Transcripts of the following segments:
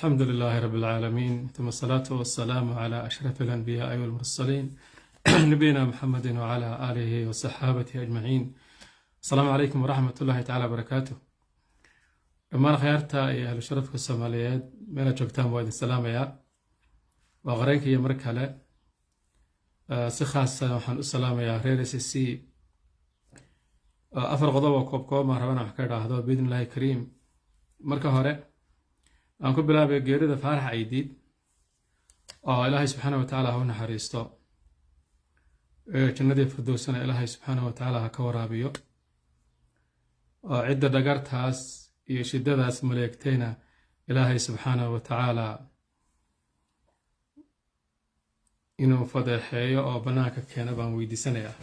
الحمد لله رب العالمين ثم الصلاة والسلام على أشرف الأنبياء والمرسلين نبينا محمد وعلى آله وصحابته أجمعين. السلام عليكم ورحمة الله تعالى وبركاته. لما خيارتا يا أهل شرفك الصوماليات من جوجتان وايد السلام يا وغرينك يا مركلة سخاص وحن السلام يا ريرس السي أفر غضب وكوب ما ربنا حكينا هذا بإذن الله كريم مركه هراء aan ku bilaabay geerida Faarax Aydiid oo Ilaahay subhanahu wa ta'ala uu naxariisto jannadii firdawsana Ilaahay subhanahu wa ta'ala ka waraabiyo oo cidda dhagartaas iyo shidadaas maleegtayna Ilaahay subhanahu wa ta'ala inuu fadeexeeyo oo banaanka keena baan weydiisanayaa.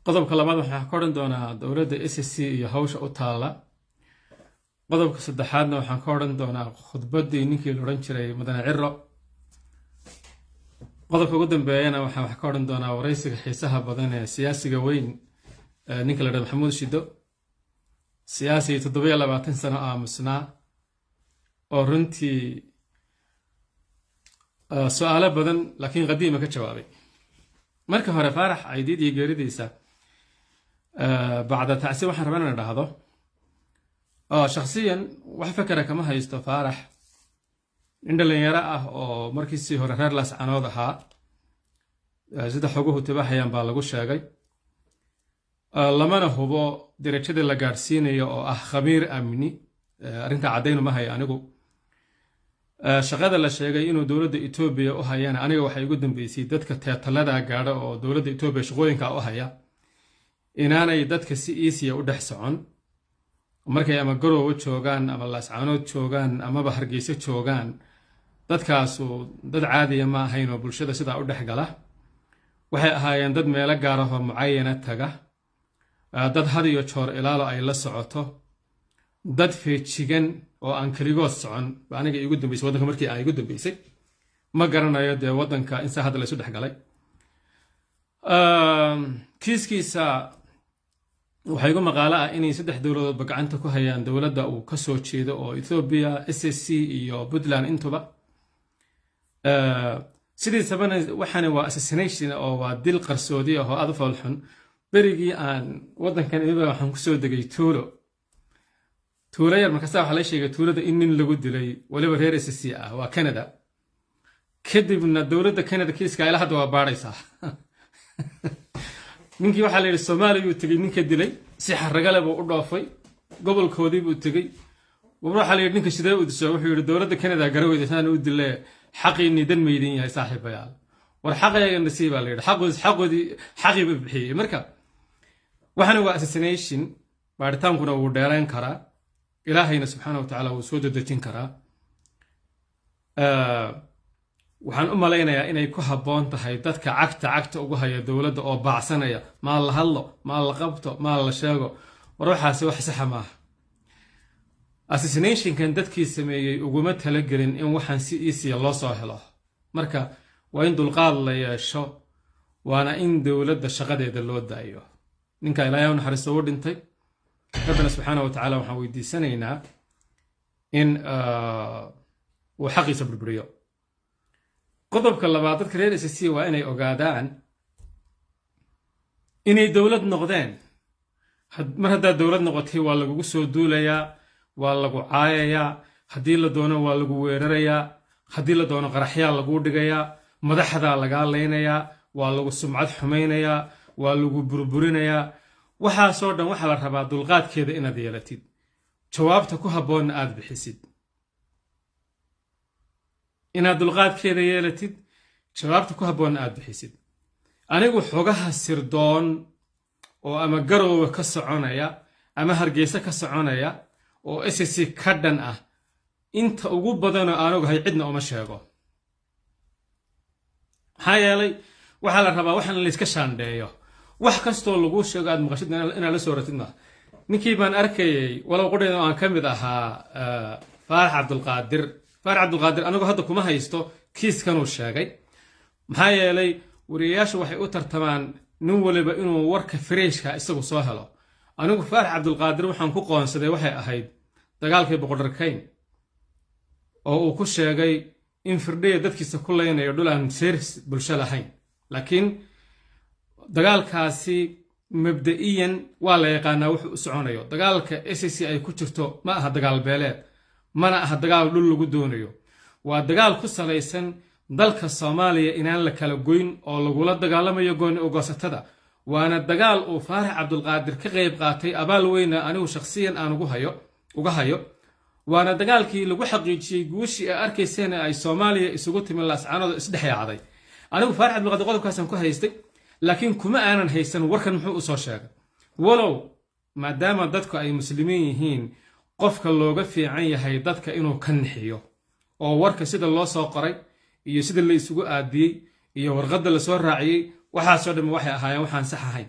qodobka labaad waxaan ka oran doonaa dawladda SSC iyo hawsha u taala. qodobka saddexaadna waxaan ka oran doonaa khudbadii ninkii la oran jiray Mudane Ciro. qodobka ugu dambeeyana waxaan wax ka oran doonaa wareysiga xiisaha badan ee siyaasiga weyn ninka la yiraahdo Maxamuud Shido, siyaasi 27 sano aamusnaa oo runtii su'aalo badan laakiin qadiima ka jawaabay. marka hore Faarax Aydiid iyo geeridiisa bacda tacsi waxaan rabaa inaan dhahdo شخصيا وحفكر كما هيستو فارح عندنا يراه او markiisii hore reer laas canood ahaa sida xoguhu tabaxayaan baa lagu sheegay lamana hubo dirajada la gaarsiinayo oo ah khabiir amni arinta cadeyn ma hay anigu shaqada la sheegay inuu dawladda Itoobiya u hayaan aniga waxay ugu dambeysay dadka teetalada gaadha oo dawladda Itoobiya shaqooyinka u haya inaanay dadka si easiya u dhex socon markay ama Garowe joogan ama Laascaanood joogan ama Hargeysa joogan dadkaas dad caadi ma ahayn oo bulshada sida u dhaxgala waxay ahaayeen dad meel gaar ah oo mucaayana taga dad had iyo joor ilaalo ay la socoto dad feejigan oo aan kaligood socon aniga igu dambeysay wadanka markii ay igu dambeysay ma garanayo de wadanka in sax hada la isu dhaxgalay kiiskiisa waxay ugu maqaala ah inay saddex dawladood gacanta ku hayaan dawladda uu ka soo jeedo oo Ethiopia, SSC iyo Puntland intuba sidii sabana waxana waa assassination oo waa dil qarsoodi ah oo aad u falxun berigii aan wadankan iyaga waxaan ku soo degay tuulo yar markaas waxa la sheegay tuulada in nin lagu dilay waliba reer SSC ah waa Canada kadibna dawladda Canada kiiska ilaa hadda waa baaraysaa ninkii waxa la yiri Soomaaliya uu tagay ninka dilay si xaragale buu u dhaafay gobolkoodii buu tagay waxa la yiri ninka sidee u disay wuxuu yiri dawladda Canada garaweysan uu dilay xaqini dan meedin yahay saaxiibayaal war xaqayga nasiib la yiri xaqi bixiyay marka waxana waa assassination baaritaankuna uu dheeraan karaa Ilaahayna subhanahu wa ta'ala uu soo dadajin karaa waxaan u maleynayaa inay ku haboon tahay dadka cagta ugu haya dawladda oo baacsanaya ma la hadlo ma la qabto ma la sheego waxa wax sax ma ah assassination kan dadkii sameeyay uguma talagelin in waxaan si easy loo soo helo marka waa in dulqaad la yeesho waana in dawladda shaqadeeda loo daayo ninka Ilaahay uu naxariisto u dhintay Rabbana subhanahu wa ta'ala waxaan weydiisanaynaa in uu xaqiisa burburiyo. qodobka labaad dadka reer SSC waa inay ogaadaan inay dawlad noqdeen mar hadaa dawlad noqotay waa lagu soo duulayaa waa lagu caayayaa hadii la doono waa lagu weerarayaa hadii la doono qaraxya lagu dhigayaa madaxda laga leenayaa waa lagu sumcad xumaynayaa waa lagu burburinayaa waxa soo dhan waxa la rabaa dulqaadkeeda inaad yeelatid jawaabta ku haboon aad bixisid inaad dulqaadkeeda yeelatid jawaabta ku haboon aad bixisid anigu xogaha sirdoon oo ama Garowe ka soconaya ama Hargeysa ka soconaya oo SSC ka dhan ah inta ugu badan oo aan ogahay cidna uma sheego hayalay waxa la rabaa waxan la iska shaandheeyo wax kasto lagu sheego aad maqashid in la soo ratid ma ninkii baan arkayay walaw qodheedo aan kamid ahaa Faarax Cabdulqaadir anigu hadda kuma haysto kiiskan uu sheegay maxaa yeelay wariyaashu waxay u tartamaan nin waliba inuu warka freeshka isagu soo helo anigu Faarax Cabdulqaadir waxaan ku qoonsaday waxay ahayd dagaalkii boqordarkayn oo uu ku sheegay in firdhiya dadkiisa ku leynayo dhul aan seeris bulsho lahayn laakiin dagaalkaasi mabda'iyan waa la yaqaanaa wuxuu u soconayo dagaalka SSC ay ku jirto ma aha dagaal beeleed mana aha dagaal dhul lagu doonayo waa dagaal ku salaysan dalka Soomaaliya inaan la kala goyn oo lagula dagaalamayo gooni ogaasatada waana dagaal uu Faarax Cabdulqaadir ka qayb qaatay abaal weyn anigu shakhsiyan aan uga hayo waana dagaalkii lagu xaqiijiyay guushii ay arkayseen ay Soomaaliya isugu timi laascaanada isdhex yaacday anigu Faarax Cabdulqaadir qodobkaasaan ku haystay laakiin kuma aanan haysan warkan muxuu u soo sheegay walow maadaama dadku ay muslimiin yihiin qofka looga fiican yahay dadka inuu ka nixiyo oo warka sida loo soo qoray iyo sida la isugu aadiyay iyo warqadda la soo raaciyay waxaasoo dhan waxay ahaayeen waxaan sax ahayn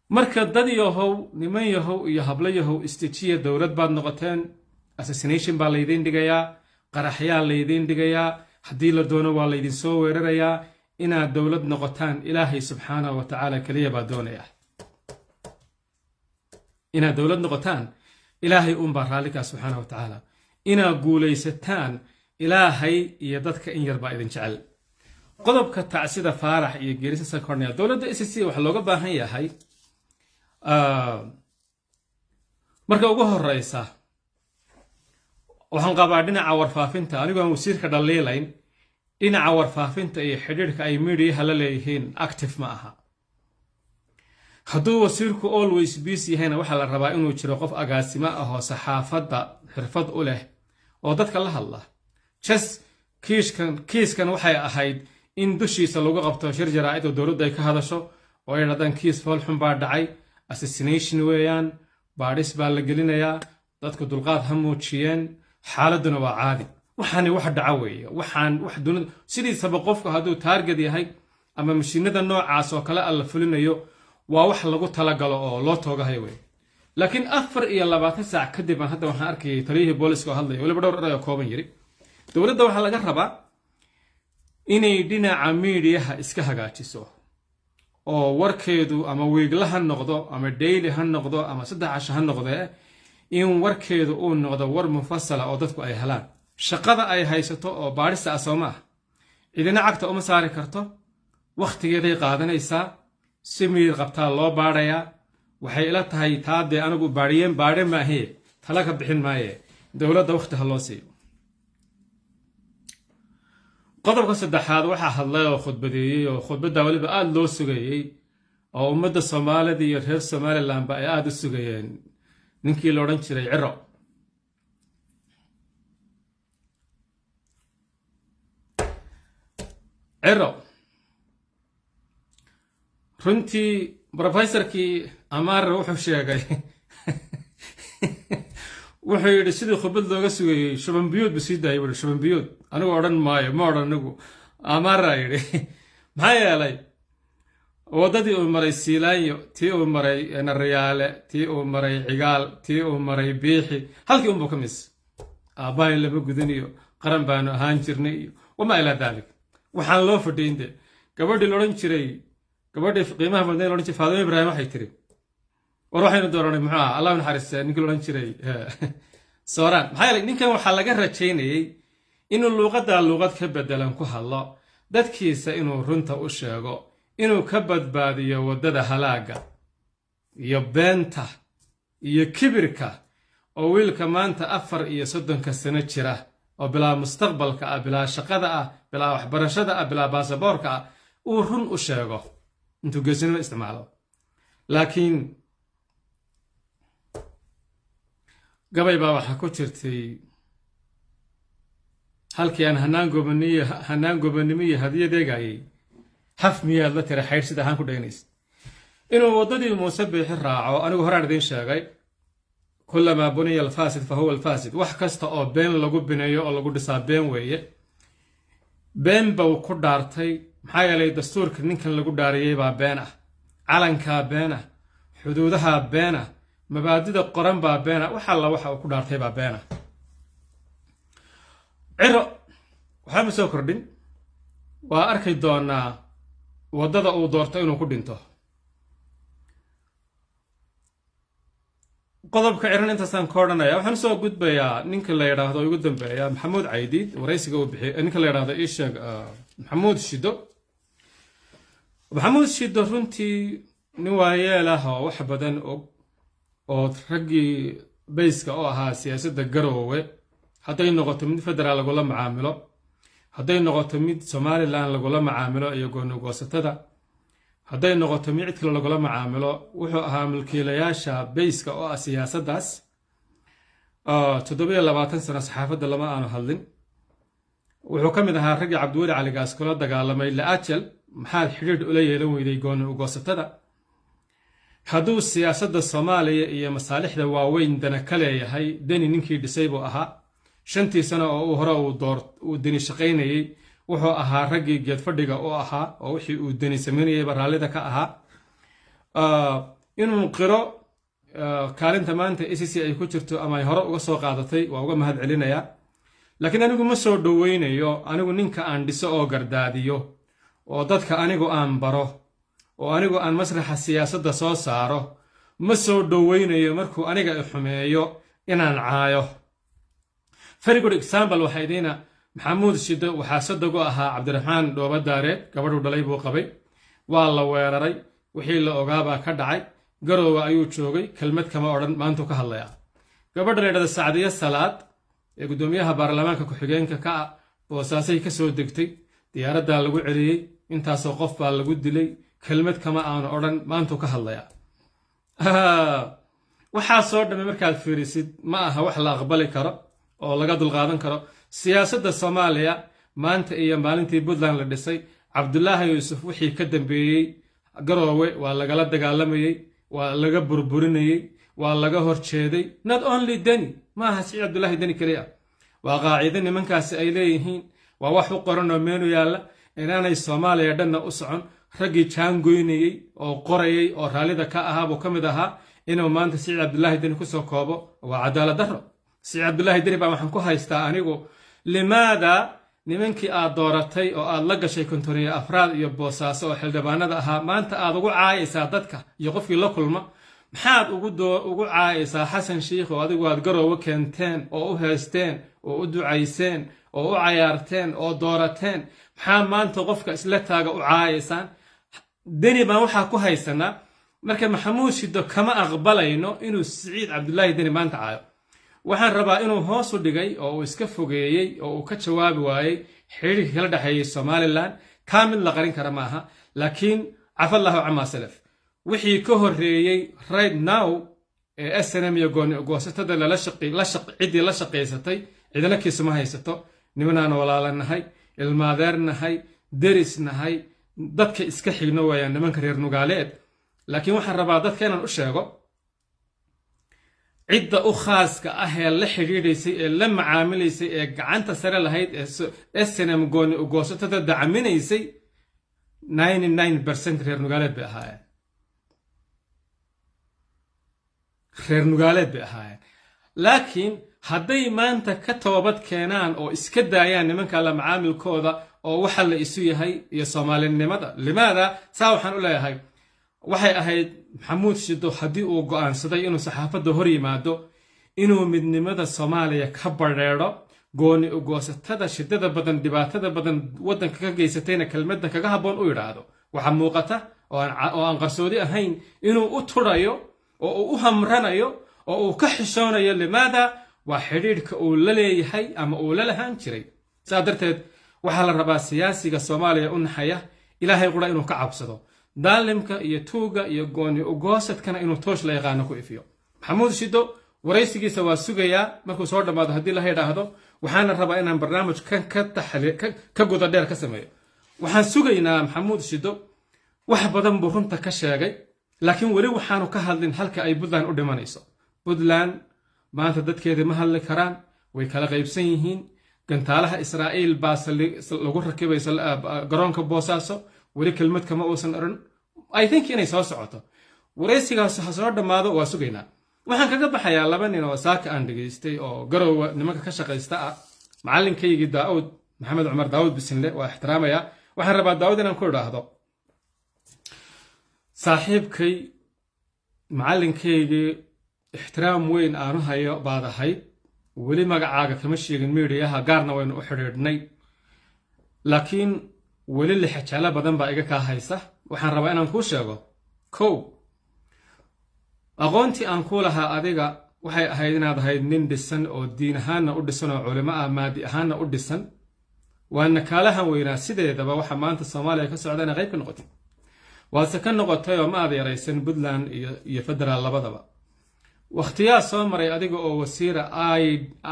marka dad yahow niman yahow iyo hablo yahow istijiya dowlad baad noqoteen assassination baa laydin dhigayaa qaraxyaa laydin dhigayaa haddii la doono waa laydin soo weerarayaa inaad dowlad noqotaan ilaahay subxaanahu wa tacaala kaliya baa doonaya inaad dowlad noqotaan ilaahay uunbaa raallikaa subxaanahu wa tacaala inaad guulaysataan ilaahay iyo dadka in yar baa idin jecel qodobka tacsida Faarax iyo geerisa Sakornia dowladda SSC waxa looga baahan yahay marka ugu horeysa waxaan qabaa dhinaca warfaafinta anigu aan wasiirka dhaliilayn dhinaca warfaafinta iyo xidhiidhka ay media la leeyihiin active ma aha hadduu wasiirku always busy yahayna waxaa la rabaa inuu jiro qof agaasimo ah oo saxaafadda xirfad u leh oo dadka la hadla kiiskan waxay ahayd in dushiisa lagu qabto shir jaraa'id oo dowladda ay ka hadasho oo ay yidhahdaan kiis foolxun baa dhacay assassination weeyaan baadhis baa la gelinayaa dadku dulqaad ha muujiyeen xaaladuna waa caadi waxaani wax dhaca weeye wax dunida sidiisaba qofku hadduu taarget yahay ama mashiinada noocaas oo kale alla fulinayo waa wax lagu talagalo oo loo toogahay weeye laakiin 24 saac kadib aan hadda waxaan arkayay taliyihii booliska oo hadlaya waliba dhowr eray oo kooban yiri dowladda waxaa laga rabaa inay dhinaca miidiyaha iska hagaajiso oo warkeedu ama wiigla ha noqdo ama daily ha noqdo ama 3 casho ha noqdo in warkeedu uu noqdo war mufassala oo dadku ay helaan shaqada ay haysato oo baadhista asoomaa idina cagta uma saari karto waqtigeeday qaadanaysaa si miir qabtaa loo baadhayaa waxay ila tahay taade anigu baadhe maahee tala ka bixin maaye dowladda waqti ha loo siiyo qodobka saddexaad waxaa hadlay oo khudbadeeyay oo khudbadda waliba aad loo sugayay oo ummadda Soomaalida iyo reer Somaliland ba ay aad u sugayeen ninkii la oran jiray Ciro runtii professorkii Amar wuxuu sheegay wuxuu yidhi sidii khudbad looga sugayay shuban biyood bisiiday wada shuban biyood anigu oran maayo ma oran anigu Amar yidhi maxay yeelay wadadii uu maray Siilaanyo tii uu maray Nariyaale tii uu maray Cigaal tii uu maray Biixi halkii uu ka mis aabay laba gudaniyo qaran baan ahaan jirnay wama ila dalik waxaan loo fadhiinde gabadhii la oran jiray gabadhii qiimaha badan la oran jiray Faadimo Ibraahim waxay tiri war waxaynu dooranay maxaa Allah naxariisto ninkii la oran jiray Sooraan maxay yeelay ninkan waxa laga rajaynayay inuu luqad ka bedelan ku hadlo dadkiisa inuu runta u sheego inuu ka badbaadiyo wadada halaaga iyo beenta iyo kibirka oo wiilka maanta 34 sano jira oo bilaa mustaqbalka ah bilaa shaqada ah bilaa waxbarashada ah bilaa baasaboorka ah uu run u sheego intuu geesinimo isticmaalo laakiin gabay baa waxa ku jirtay halkii aan hanaan gobonimo hadiyadeegayay haf miyaad la tira xayr sida ahaan ku dhaynays inuu wadadii Muuse Biixi raaco anigu horaan idin sheegay kullama buniya alfasid fa huwa alfasid wax kasta oo been lagu bineeyo oo lagu dhisaa been weeye been baa ku dhaartay maxaa yeelay dastuurka ninkan lagu dhaariyay baa been ah calanka been ah xuduudaha been ah mabaadida qoran baa been ah waxa uu ku dhaartay baa been ah Ciro waxa soo kordhin waa arkay doonaa wadada uu doortay inuu ku dhinto qodobka ciran intaasaan ka odhanaya waxaan soo gudbayaa ninka la yidhaahdo ugu dambeeya maxamuud caydiid waraysiga uu bixiyay ninka la yidhaahdo ii sheeg maxamuud shido maxamuud shido runtii nin waayeel ah oo wax badan og oo raggii bayska oo ahaa siyaasadda garoowe hadday noqoto mid federaal lagula macaamilo hadday noqoto mid somalilan lagula macaamilo iyo goonigoosatada hadday noqoto mid cid kale lagula macaamilo wuxuu ahaa mulkiilayaasha bayska oo ah siyaasaddaas 27 sano saxaafadda lama aanu hadlin wuxuu ka mid ahaa raggii cabdiweli caligaas kula dagaalamay laajal maxaad xidhiidh ula yeelan weyday goonigoosatada hadduu siyaasadda soomaaliya iyo masaalixda waaweyn dana ka leeyahay deni ninkii dhisay buu ahaa 5 sano oo uu hore uu deni shaqaynayay wuxuu ahaa raggii geedfadhiga u ahaa oo wixii uu deni samaynayay baraalida ka ahaa inuu qiro kaalinta maanta ACC ay ku jirto ama ay hore uga soo qaadatay waa uga mahad celinayaa laakiin anigu ma soo dhoweynayo anigu ninka aan dhiso oo gardaadiyo oo dadka anigu aan baro oo anigu aan masraxa siyaasadda soo saaro ma soo dhoweynayo markuu aniga i xumeeyo inaan caayo very good example waxa idina maxamuud shido waxaa sadogo ahaa cabdiraxmaan dhoobadaareed gabadhu dhalay buu qabay waa la weeraray wixii la ogaabaa ka dhacay garoowe ayuu joogay kelmad kama odhan maantuu ka hadlayaa gabadha la yidhahda sacdiye salaad ee guddoomiyaha baarlamaanka ku-xigeenka ka ah boosaasay ka soo degtay diyaaraddaa lagu celiyey intaasoo qof baa lagu dilay kelmad kama aanu odhan maantuu ka hadlayaa waxaa soo dhammay markaad fiirisid ma aha wax la aqbali karo oo laga dulqaadan karo siyaasadda soomaaliya maanta iyo maalintii puntland la dhisay cabdulaahi yuusuf wixii ka dambeeyey garoowe waa lagala dagaalamayey waa laga burburinayey waa laga horjeeday not only deni ma aha si cabdulaahi deni keliya waa qaacido nimankaasi ay leeyihiin waa wax u qoran oo meenu yaalla inaanay soomaaliya dhanna u socon raggii jaangoynayey oo qorayey oo raallida ka ahaa buu ka mid ahaa inuu maanta siciid cabdulaahi deni kusoo koobo waa cadaalad darro siciid cabdulaahi deni baa waxaan ku haystaa anigu limaada nimankii aad dooratay oo aad la gashay kontoniya afraad iyo boosaaso oo xildhibaanada ahaa maanta aad ugu caayaysaa dadka iyo qofkii la kulma maxaad ugu caayaysaa xasan shiikh oo adigu aad garoowe keenteen oo u heesteen oo u ducayseen oo u cayaarteen oo doorateen maxaa maanta qofka isla taaga u caayaysaan deni baan waxaa ku haysanaa marka maxamuud shido kama aqbalayno inuu siciid cabdulaahi deni maanta caayo waxaan rabaa inuu hoos u dhigay oo uu iska fogeeyey oo uu ka jawaabi waayey xiriirkii kala dhexeeyey somalilan kaa mid la qarin kara maaha laakiin cafallahu camaa salaf wixii ka horreeyey right now ee snm iyo goosatada ciddii la shaqaysatay cidina kiisuma haysato nimanaan walaalanahay ilmaadeer nahay deris nahay dadka iska xigno weeyaan nimanka reer nugaaleed laakiin waxaan rabaa dadka inaan u sheego cidda u khaaska ah ee la xidhiidhaysay ee la macaamilaysay ee gacanta sare lahayd ee snm goosatada dacaminaysay 99% reer nugaaleed bay ahaayeen laakiin hadday maanta ka toobad keenaan oo iska daayaan nimanka la macaamilkooda oo waxa la isu yahay iyo soomaalinimada limaada saa waxaan u leeyahay waxay ahayd maxamuud shido haddii uu go'aansaday inuu saxaafadda hor yimaado inuu midnimada soomaaliya ka badheedho gooni ugoosatada shidada badan dhibaatada badan waddanka ka geysatayna kelmadda kaga habboon u yidhaahdo waxaa muuqata oo aan qarsoodi ahayn inuu u tudhayo oo uu u hamranayo oo uu ka xishoonayo limaada waa xidhiidhka uu la leeyahay ama uu la lahaan jiray saa darteed waxaa la rabaa siyaasiga soomaaliya u naxaya ilaahay qura inuu ka cabsado daalimka iyo tuuga iyo gooni ugoosadkana inuu toosh la yaqaano ku ifiyo maxamuud shido waraysigiisa waa sugayaa markuu soo dhammaado haddii la yidhaahdo waxaana rabaa inaan barnaamij ka guda dheer ka sameeyo waxaan sugaynaa maxamuud shido wax badan buu runta ka sheegay laakiin weli waxaanu ka hadlin halka ay puntland u dhimanayso puntland maanta dadkeedii ma hadli karaan way kala qaybsan yihiin gantaalaha israa'iil baa lagu rakibayso garoonka boosaaso weli kelmad kama uusan oran I think inay soo socoto waraysigaas ha soo dhammaado waa sugaynaa waxaan kaga baxayaa 2 nin oo saaka aan dhageystay oo garoowe nimanka ka shaqaysta ah macalinkaygii daawud maxamed cumar daawud bisinle waa ixtiraamaya waxaan rabaa daawud inaan ku idhaahdo saaxiibkay macalinkaygii ixtiraam weyn aanu hayo baad ahayd weli magacaaga kama sheegin miidiyaha gaarna waynu u xidhiidhnay laakiin weli lixajalo badan baa iga kaa haysa waxaan rabaa inaan kuu sheego kow aqoontii aan ku lahaa adiga waxay ahayd inaad ahayd nin dhisan oo diin ahaanna u dhisan oo culimo ah maadi ahaanna u dhisan waana kaalahan weynaa sideedaba waxa maanta Soomaaliya ka socda inay qayb ka noqotay waase ka noqotay oo ma aad yaraysan Puntland iyo federaal labadaba waqtiyaa soo maray adiga oo wasiira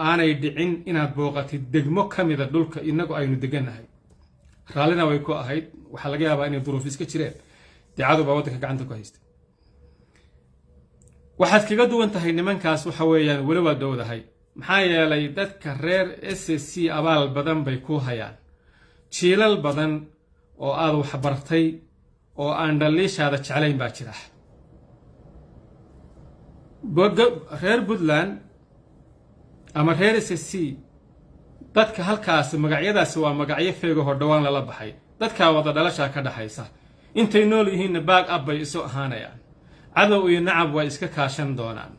aanay dhicin inaad booqatid degmo kamida dhulka inagu aynu deganahay raalina way ku ahayd waxa laga yaabaa inay duruuf iska jireen dacadu baa waddanka gacanta ku haystay waxaad kaga duwan tahay nimankaas waxa weeyaan weli waa dowdahay maxaa yeelay dadka reer SSC abaal badan bay ku hayaan jiilal badan oo aad wax bartay oo aan dhaliishaada jeclayn baa jira reer Puntland ama reer SSC dadka halkaas magacyadaas waa magacyo feego hordhawaan lala baxay dadka wada dhalasha ka dhaxaysa intay nool yihiin baag up bay isu ahaanayaan cadow iyo nacab way iska kaashan doonaan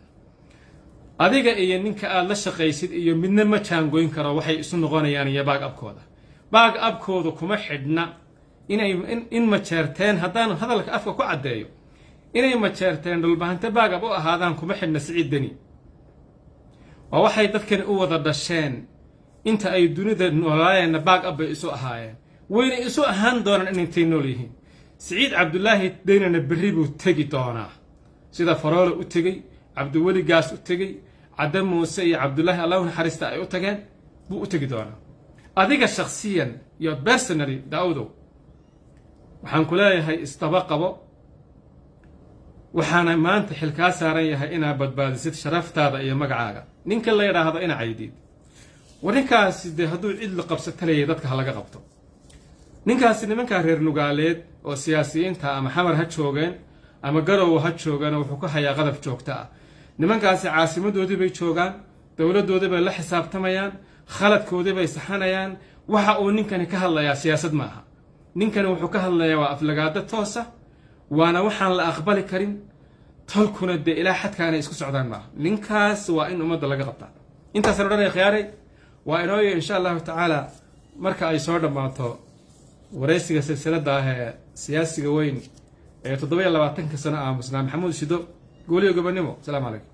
adiga iyo ninka aad la shaqaysid iyo midna ma jaangoyn karo waxay isu noqonayaan iyo baag abkooda kuma xidhna in ma jeerteen haddaan hadalka afka ku cadeeyo inay ma jeerteen dhulbahanta baag ab u ahaadaan kuma xidhna siciidani waa waxay dadkani u wada dhasheen inta ay dunida noolaayeen baag ab bay isu ahaayeen wayna isu ahaan doonaan intay nool yihiin سعيد عبد الله دينا بريبو تجي دونا سيدا فرول وتجي عبد الولي قاس وتجي عدم موسى عبد الله الله حريستا أي وتجان بو تجي دونا أذيك شخصيا يا بيرسونالي داودو وحن كلها هي استباق بو وحنا ما أنت حلكاس رأي هي إنا بدباد ست شرفت هذا يا مقعاقة نينك الله يرى هذا إنا عيديد ونكاس ده هدول إدل قبضة تلي يدك هلا قبضه ninkaasi nimanka reer nugaaleed oo siyaasiyiinta ama xamar ha joogeen ama garow ha joogaan wuxuu ku hayaa qadaf joogta ah nimankaasi caasimadoodii bay joogaan dawladoodii bay la xisaabtamayaan khaladkoodii bay saxanayaan waxa uu ninkani ka hadlayaa siyaasad maaha ninkani wuxuu ka hadlayaa waa aflagaada toosa waana waxaan la aqbali karin tolkuna de ilaa xadkaana isku socdaan maaha ninkaas waa in ummadda laga qabtaa intaas aan odhanay khiyaaray waa inoo insha Allah taala marka ay soo dhamaato waraysiga silsilada ah ee siyaasiga weyn ee 27 sano aamusnaa maxamuud shido gooliyo gobonimo salaam alaykum